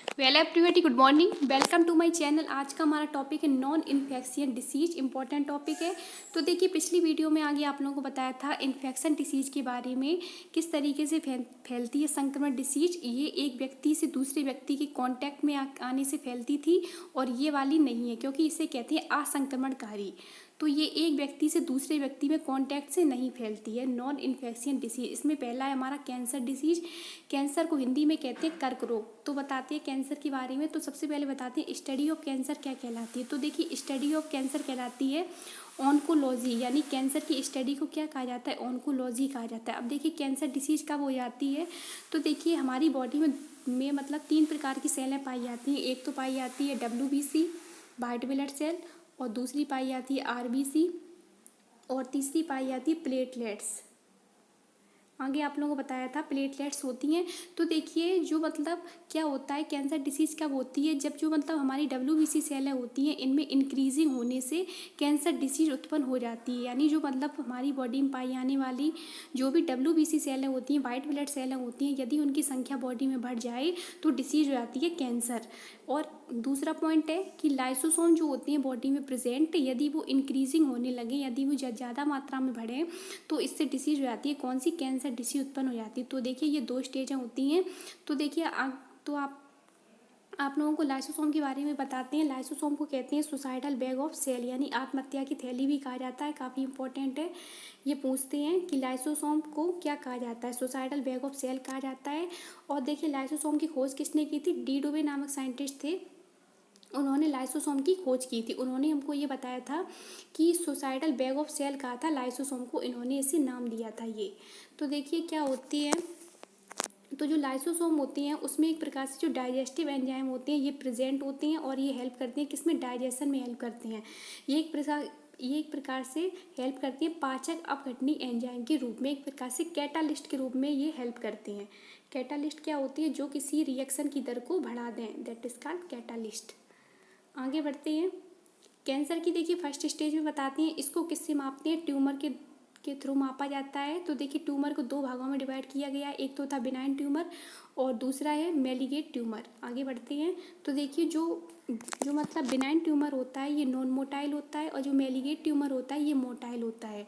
Well everybody, good morning, welcome to my channel. आज का हमारा टॉपिक है non infectious disease. Important topic है। तो देखिए, पिछली वीडियो में आगे आप लोगों को बताया था इन्फेक्शन डिसीज के बारे में, किस तरीके से फैलती है संक्रमण डिसीज। ये एक व्यक्ति से दूसरे व्यक्ति के कांटेक्ट में आने से फैलती थी, और ये वाली नहीं है, क्योंकि इसे कहते हैं असंक्रमणकारी। तो ये एक व्यक्ति से दूसरे व्यक्ति में कांटेक्ट से नहीं फैलती है, नॉन इन्फेक्शियस डिसीज। इसमें पहला है हमारा कैंसर डिसीज। कैंसर को हिंदी में कहते हैं कर्क रोग। तो बताते हैं कैंसर के बारे में। तो सबसे पहले बताते हैं स्टडी ऑफ कैंसर क्या कहलाती है। तो देखिए, स्टडी ऑफ कैंसर कहलाती है ऑन्कोलॉजी, यानी कैंसर की स्टडी को क्या कहा जाता है, ऑन्कोलॉजी कहा जाता है। अब देखिए, कैंसर डिसीज कब हो जाती है। तो देखिए, हमारी बॉडी में मतलब 3 प्रकार की सेलें पाई जाती हैं। एक तो पाई जाती है WBC, वाइट ब्लड सेल, और दूसरी पाई जाती है RBC, और तीसरी पाई जाती है प्लेटलेट्स। आगे आप लोगों को बताया था प्लेटलेट्स होती हैं। तो देखिए, जो मतलब क्या होता है, कैंसर डिसीज़ कब होती है, जब जो मतलब हमारी WBC सेलें होती हैं, इनमें इंक्रीजिंग होने से कैंसर डिसीज उत्पन्न हो जाती है। यानी जो मतलब हमारी बॉडी में पाई जाने वाली जो भी WBC सेलें होती हैं, वाइट ब्लड सेलें होती हैं, यदि उनकी संख्या बॉडी में बढ़ जाए तो डिसीज हो जाती है कैंसर। और दूसरा पॉइंट है कि लाइसोसोम जो होती हैं बॉडी में प्रेजेंट, यदि वो इंक्रीजिंग होने लगे, यदि वो ज़्यादा मात्रा में बढ़े, तो इससे डिसीज हो जाती है कौन सी, कैंसर डिसीज उत्पन्न हो जाती है। तो देखिए, ये 2 स्टेजें होती हैं। तो देखिए, तो आप लोगों को लाइसोसोम के बारे में बताते हैं। लाइसोसोम को कहते हैं सुसाइडल बैग ऑफ सेल, यानी आत्महत्या की थैली भी कहा जाता है। काफ़ी इंपॉर्टेंट है। ये पूछते हैं कि लाइसोसोम को क्या कहा जाता है, सुसाइडल बैग ऑफ सेल कहा जाता है। और देखिए, लाइसोसोम की खोज किसने की थी, डी डुबे नामक साइंटिस्ट थे। उन्होंने लाइसोसोम की खोज की थी। उन्होंने हमको ये बताया था कि सुसाइडल बैग ऑफ सेल कहा था लाइसोसोम को, इन्होंने इसे नाम दिया था ये। तो देखिए, क्या होती है, तो जो लाइसोसोम होती हैं उसमें एक प्रकार से जो डाइजेस्टिव एंजाइम होते हैं ये प्रेजेंट होते हैं, और ये हेल्प करते हैं किसमें, डाइजेशन में हेल्प करते हैं। ये एक प्रकार से हेल्प करती हैं पाचक अपघटनी एंजाइम के रूप में, एक प्रकार से कैटालिस्ट के रूप में ये हेल्प करते हैं। कैटालिस्ट क्या होती है, जो किसी रिएक्शन की दर को बढ़ा दें, दैट इज कॉल्ड कैटालिस्ट। आगे बढ़ते हैं। कैंसर की देखिए फर्स्ट स्टेज में बताते हैं, इसको किससे मापते हैं, ट्यूमर के थ्रू मापा जाता है। तो देखिए, ट्यूमर को 2 भागों में डिवाइड किया गया है। एक तो था बिनाइन ट्यूमर, और दूसरा है मेलिगेट ट्यूमर। आगे बढ़ते हैं। तो देखिए, जो जो मतलब बिनाइन ट्यूमर होता है ये नॉन मोटाइल होता है, और जो मेलिगेट ट्यूमर होता है ये मोटाइल होता है।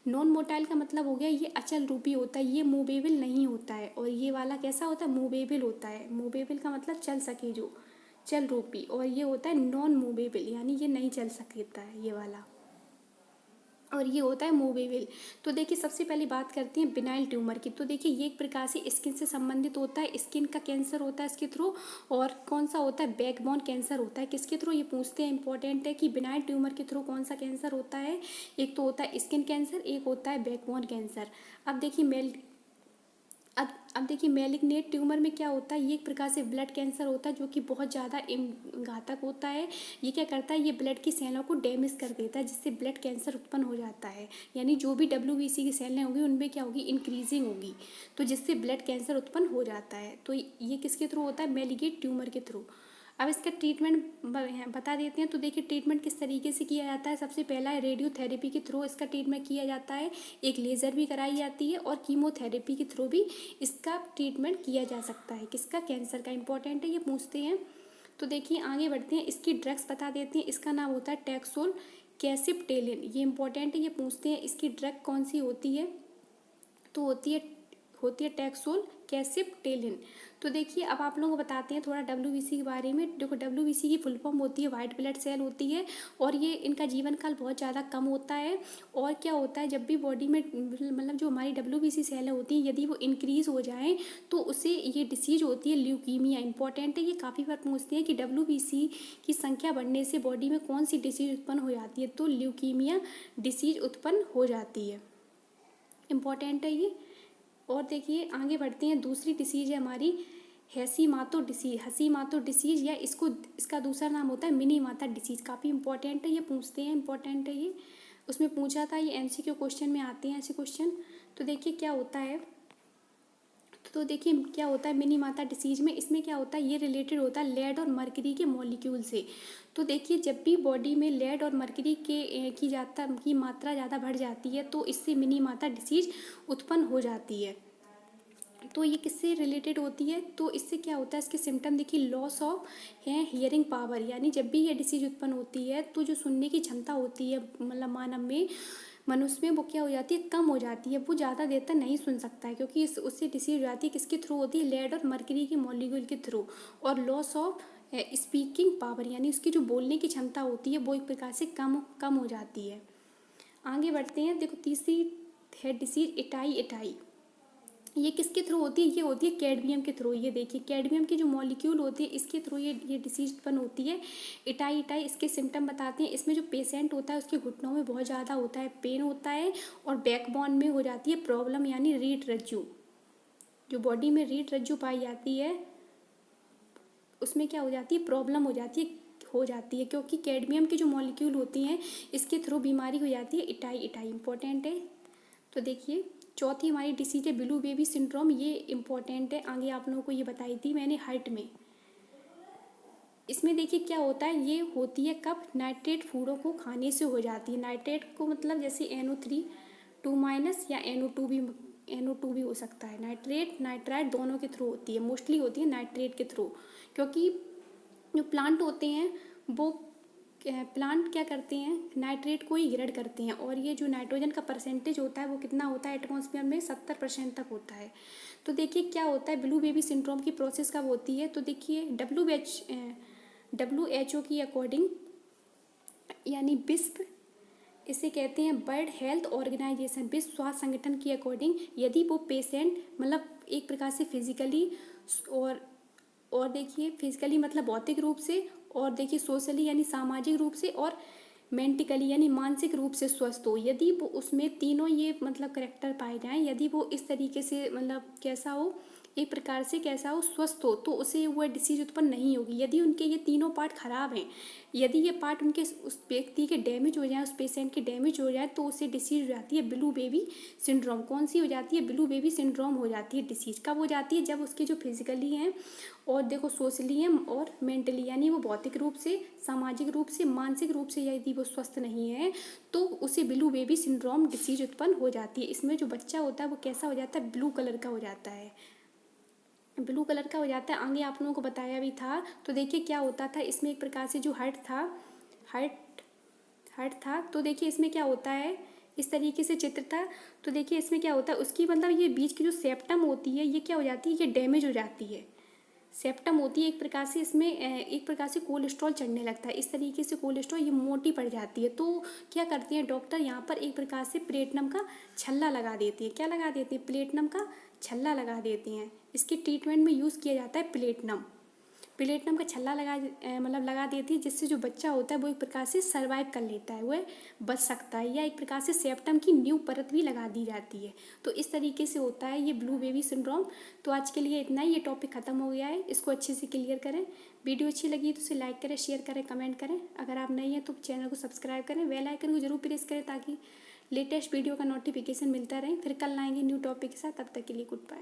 नॉन मोटाइल का मतलब हो गया ये अचल रूपी होता है, ये मूवेबल नहीं होता है। और ये वाला कैसा होता है, मूवेबल होता है। मूवेबल का मतलब चल सके, जो चल रूपी। और ये होता है नॉन मूवेबल, यानी ये नहीं चल सकता है ये वाला। और ये होता है मूवेबल। तो देखिए, सबसे पहले बात करते हैं बिनाइल ट्यूमर की। तो देखिए, ये एक प्रकार से स्किन से संबंधित होता है, स्किन का कैंसर होता है इसके थ्रू। और कौन सा होता है, बैकबोन कैंसर होता है। किसके थ्रू, ये पूछते हैं, इंपॉर्टेंट है कि बिनाइल ट्यूमर के थ्रू कौन सा कैंसर होता है। एक तो होता है स्किन कैंसर, एक होता है बैकबोन कैंसर। अब देखिए, अब देखिए, मैलिग्नेट ट्यूमर में क्या होता है, ये एक प्रकार से ब्लड कैंसर होता है, जो कि बहुत ज़्यादा घातक होता है। ये क्या करता है, ये ब्लड की सेलों को डैमेज कर देता है, जिससे ब्लड कैंसर उत्पन्न हो जाता है। यानी जो भी WBC की सेलें होंगी उनमें क्या होगी, इंक्रीजिंग होगी, तो जिससे ब्लड कैंसर उत्पन्न हो जाता है। तो ये किसके थ्रू होता है, मैलिग्नेट ट्यूमर के थ्रू। अब इसका ट्रीटमेंट बता देते हैं। तो देखिए, ट्रीटमेंट किस तरीके से किया जाता है। सबसे पहला है रेडियोथेरेपी के थ्रू इसका ट्रीटमेंट किया जाता है। एक लेज़र भी कराई जाती है, और कीमोथेरेपी के थ्रू भी इसका ट्रीटमेंट किया जा सकता है। किसका, कैंसर का। इंपॉर्टेंट है, ये पूछते हैं। तो देखिए, आगे बढ़ते हैं। इसकी ड्रग्स बता देते हैं। इसका नाम होता है टैक्सोल कैसिपटेलिन। ये इंपॉर्टेंट है, ये पूछते हैं इसकी ड्रग कौन सी होती है। तो होती है टैक्सोल कैसिपटेलिन। तो देखिए, अब आप लोगों को बताते हैं थोड़ा WBC के बारे में। देखो, WBC की फुल फॉर्म होती है वाइट ब्लड सेल होती है, और ये इनका जीवन काल बहुत ज़्यादा कम होता है। और क्या होता है, जब भी बॉडी में मतलब जो हमारी WBC सेलें होती हैं, यदि वो इंक्रीज़ हो जाएँ तो उसे ये डिसीज होती है ल्यूकीमिया। इंपॉर्टेंट है, ये काफ़ी बार पूछते हैं कि WBC की संख्या बढ़ने से बॉडी में कौन सी डिसीज उत्पन्न हो जाती है। तो ल्यूकीमिया डिसीज उत्पन्न हो जाती है। इम्पॉर्टेंट है ये। और देखिए, आगे बढ़ते हैं। दूसरी डिसीज है हमारी हसीमातो डिसीज, या इसका दूसरा नाम होता है मिनी माता डिसीज। काफ़ी इंपॉर्टेंट है, ये पूछते हैं, इंपॉर्टेंट है ये। उसमें पूछा था, ये MCQ क्वेश्चन में आते हैं ऐसे क्वेश्चन। तो देखिए, क्या होता है, मिनी माता डिसीज में, इसमें क्या होता है, ये रिलेटेड होता है लेड और मर्करी के मॉलिक्यूल से। तो देखिए, जब भी बॉडी में लेड और मर्करी की मात्रा ज़्यादा बढ़ जाती है, तो इससे मिनी माता डिसीज उत्पन्न हो जाती है। तो ये किससे रिलेटेड होती है, तो इससे क्या होता है, इसके सिम्टम देखिए, लॉस ऑफ है हियरिंग पावर, यानी जब भी ये डिसीज उत्पन्न होती है तो जो सुनने की क्षमता होती है मतलब मानव में, मनुष्य में, वो क्या हो जाती है, कम हो जाती है। वो ज़्यादा देर तक नहीं सुन सकता है, क्योंकि उससे डिसीज हो जाती है किसके थ्रू होती है, लेड और मर्करी की मॉलिक्यूल के थ्रू। और लॉस ऑफ स्पीकिंग पावर, यानी उसकी जो बोलने की क्षमता होती है वो एक प्रकार से कम कम हो जाती है। आगे बढ़ते हैं, देखो तीसरी है डिसीज इटाई इटाई। ये किसके थ्रू होती है, ये होती है कैडमियम के थ्रू। ये देखिए कैडमियम की जो मॉलिक्यूल होती है इसके थ्रू ये डिसीज उत्पन्न होती है, इटाई इटाई। इसके सिम्टम बताते हैं, इसमें जो पेशेंट होता है उसके घुटनों में बहुत ज़्यादा होता है पेन होता है, और बैकबोन में हो जाती है प्रॉब्लम, यानी रीढ़ रज्जु, जो बॉडी में रीढ़ रज्जु पाई जाती है उसमें क्या हो जाती है, प्रॉब्लम हो जाती है, क्योंकि कैडमियम की जो मॉलिक्यूल होती हैं इसके थ्रू बीमारी हो जाती है इटाई इटाई। इंपॉर्टेंट है। तो देखिए चौथी हमारी डिसीज है ब्लू बेबी सिंड्रोम, ये इंपॉर्टेंट है, आगे आप लोगों को ये बताई थी मैंने हाइट में। इसमें देखिए क्या होता है, ये होती है कब, नाइट्रेट फूडों को खाने से हो जाती है। नाइट्रेट को मतलब जैसे NO3 2- या NO2 भी हो सकता है। नाइट्रेट नाइट्राइट दोनों के थ्रू होती है, मोस्टली होती है नाइट्रेट के थ्रू, क्योंकि जो प्लांट होते हैं वो प्लांट क्या करते हैं, नाइट्रेट को ही ग्रेड करते हैं, और ये जो नाइट्रोजन का परसेंटेज होता है वो कितना होता है एटमॉस्फेयर में, 70% तक होता है। तो देखिए क्या होता है, ब्लू बेबी सिंड्रोम की प्रोसेस कब होती है, तो देखिए WHO की अकॉर्डिंग, यानी विश्व, इसे कहते हैं वर्ल्ड हेल्थ ऑर्गेनाइजेशन, विश्व स्वास्थ्य संगठन की अकॉर्डिंग, यदि वो पेशेंट मतलब एक प्रकार से फिजिकली और देखिए फिजिकली मतलब भौतिक रूप से, और देखिए सोशली यानी सामाजिक रूप से, और मेंटिकली यानी मानसिक रूप से स्वस्थ हो, यदि वो उसमें तीनों ये मतलब करेक्टर पाए जाएं, यदि वो इस तरीके से मतलब कैसा हो, एक प्रकार से कैसा हो, स्वस्थ हो, तो उसे वह डिसीज उत्पन्न नहीं होगी। यदि उनके ये तीनों पार्ट खराब हैं, यदि ये पार्ट उनके उस व्यक्ति के डैमेज हो जाए, उस पेशेंट के डैमेज हो जाए, तो उसे डिसीज हो जाती है ब्लू बेबी सिंड्रोम। कौन सी हो जाती है, ब्लू बेबी सिंड्रोम हो जाती है डिसीज। कब हो जाती है, जब उसके जो फिजिकली हैं और देखो सोशली हैं और मेंटली, यानी वो भौतिक रूप से, सामाजिक रूप से, मानसिक रूप से यदि वो स्वस्थ नहीं है, तो उसे ब्लू बेबी सिंड्रोम डिसीज उत्पन्न हो जाती है। इसमें जो बच्चा होता है वो कैसा हो जाता है, ब्लू कलर का हो जाता है, ब्लू कलर का हो जाता है। आगे आप लोगों को बताया भी था। तो देखिए क्या होता था, इसमें एक प्रकार से जो हार्ट था, तो देखिए इसमें क्या होता है, इस तरीके से चित्र था। तो देखिए इसमें क्या होता है, उसकी मतलब ये बीच की जो सेप्टम होती है ये क्या हो जाती है, ये डैमेज हो जाती है। सेप्टम होती है एक प्रकार से, इसमें एक प्रकार से कोलेस्ट्रॉल चढ़ने लगता है, इस तरीके से कोलेस्ट्रॉल ये मोटी पड़ जाती है। तो क्या करते हैं डॉक्टर, यहाँ पर एक प्रकार से प्लेटिनम का छल्ला लगा देते हैं। क्या लगा देते हैं, प्लेटिनम का छल्ला लगा देते हैं। इसके ट्रीटमेंट में यूज़ किया जाता है प्लेटिनम का छल्ला लगा देती है, जिससे जो बच्चा होता है वो एक प्रकार से सर्वाइव कर लेता है, वह बच सकता है, या एक प्रकार से सेप्टम की न्यू परत भी लगा दी जाती है। तो इस तरीके से होता है ये ब्लू बेबी सिंड्रोम। तो आज के लिए इतना ही, ये टॉपिक ख़त्म हो गया है, इसको अच्छे से क्लियर करें। वीडियो अच्छी लगी तो उसे लाइक करें, शेयर करें, कमेंट करें। अगर आप नहीं हैं तो चैनल को सब्सक्राइब करें, बेल आइकन को जरूर प्रेस करें, ताकि लेटेस्ट वीडियो का नोटिफिकेशन मिलता रहे। फिर कल आएंगे न्यू टॉपिक के साथ, तब तक के लिए गुड बाय।